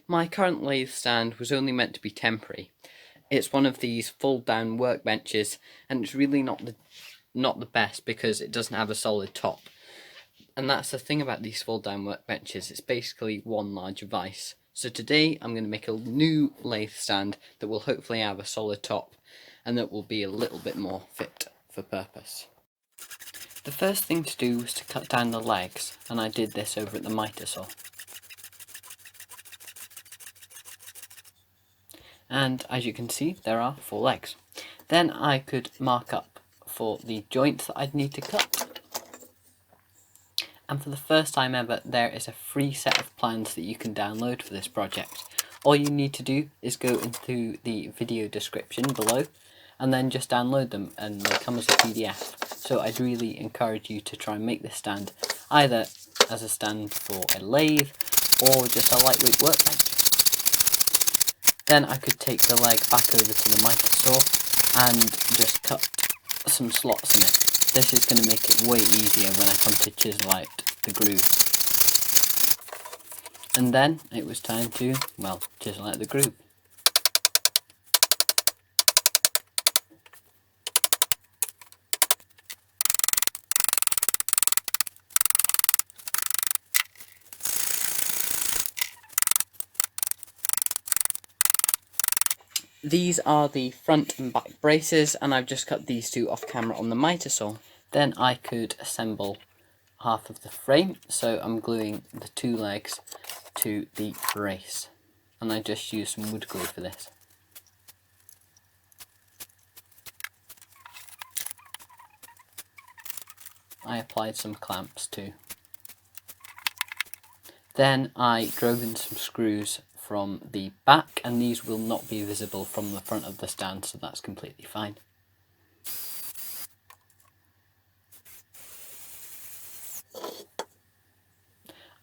My current lathe stand was only meant to be temporary. It's one of these fold-down workbenches, and it's really not the best because it doesn't have a solid top. And that's the thing about these fold-down workbenches, it's basically one large vice. So today I'm going to make a new lathe stand that will hopefully have a solid top and that will be a little bit more fit for purpose. The first thing to do was to cut down the legs, and I did this over at the miter saw. And as you can see, there are 4 legs. Then I could mark up for the joints that I'd need to cut. And for the first time ever, there is a free set of plans that you can download for this project. All you need to do is go into the video description below and then just download them, and they come as a PDF. So I'd really encourage you to try and make this stand either as a stand for a lathe or just a lightweight workbench. Then I could take the leg back over to the miter saw and just cut some slots in it. This is going to make it way easier when I come to chisel out the groove. And then it was time to, well, chisel out the groove. These are the front and back braces, and I've just cut these 2 off camera on the miter saw. Then I could assemble half of the frame, so I'm gluing the 2 legs to the brace, and I just use some wood glue for this. I applied some clamps too. Then I drove in some screws from the back, and these will not be visible from the front of the stand, so that's completely fine.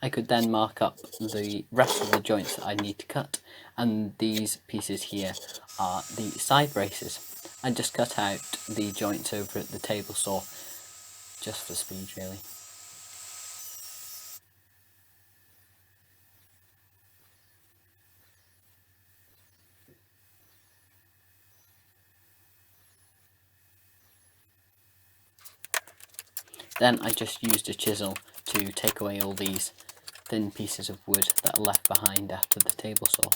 I could then mark up the rest of the joints that I need to cut, and these pieces here are the side braces. I just cut out the joints over at the table saw, just for speed really. Then I just used a chisel to take away all these thin pieces of wood that are left behind after the table saw.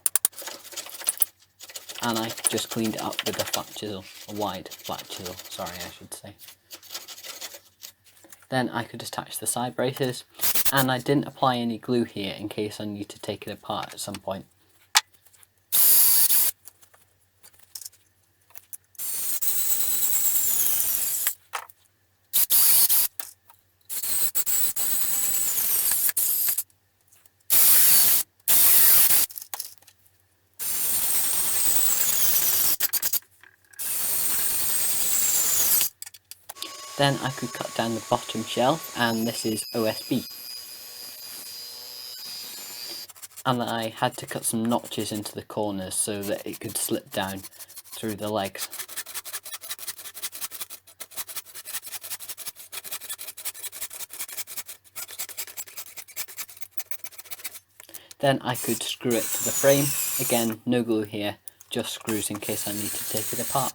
And I just cleaned it up with a flat chisel, a wide flat chisel, sorry I should say. Then I could attach the side braces, and I didn't apply any glue here in case I need to take it apart at some point. Then I could cut down the bottom shelf, and this is OSB. And I had to cut some notches into the corners so that it could slip down through the legs. Then I could screw it to the frame. Again, no glue here, just screws in case I need to take it apart.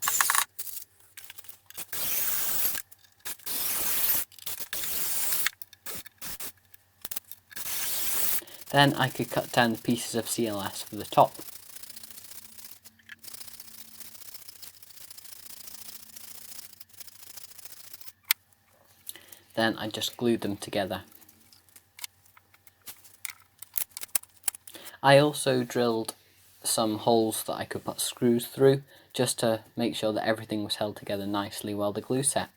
Then I could cut down the pieces of CLS for the top. Then I just glued them together. I also drilled some holes that I could put screws through, just to make sure that everything was held together nicely while the glue set.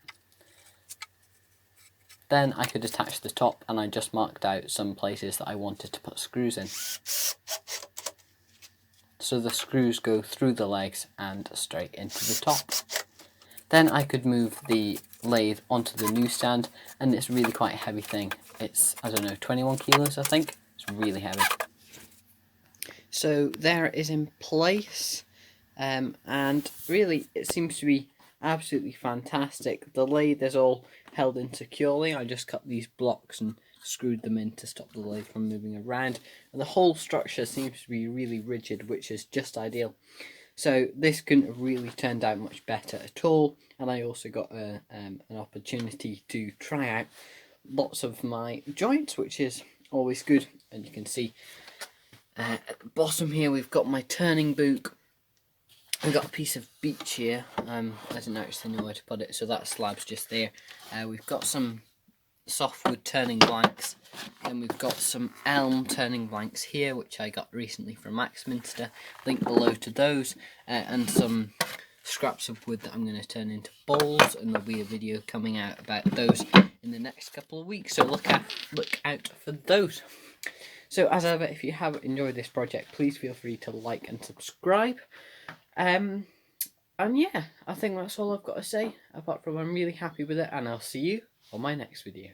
Then I could attach the top, and I just marked out some places that I wanted to put screws in. So the screws go through the legs and straight into the top. Then I could move the lathe onto the new stand, and it's really quite a heavy thing. It's, I don't know, 21 kilos I think. It's really heavy. So there it is in place, and really it seems to be absolutely fantastic. The lathe is all held in securely. I just cut these blocks and screwed them in to stop the lathe from moving around, and the whole structure seems to be really rigid, which is just ideal. So this couldn't have really turned out much better at all, and I also got an opportunity to try out lots of my joints, which is always good. And you can see at the bottom here we've got my turning boot. We've got a piece of beech here. I didn't actually know where to put it, so that slab's just there. We've got some softwood turning blanks, and we've got some elm turning blanks here, which I got recently from Axminster. Link below to those, and some scraps of wood that I'm going to turn into bowls, and there'll be a video coming out about those in the next couple of weeks, so look out for those. So as ever, if you have enjoyed this project, please feel free to like and subscribe. And yeah, I think that's all I've got to say, apart from I'm really happy with it, and I'll see you on my next video.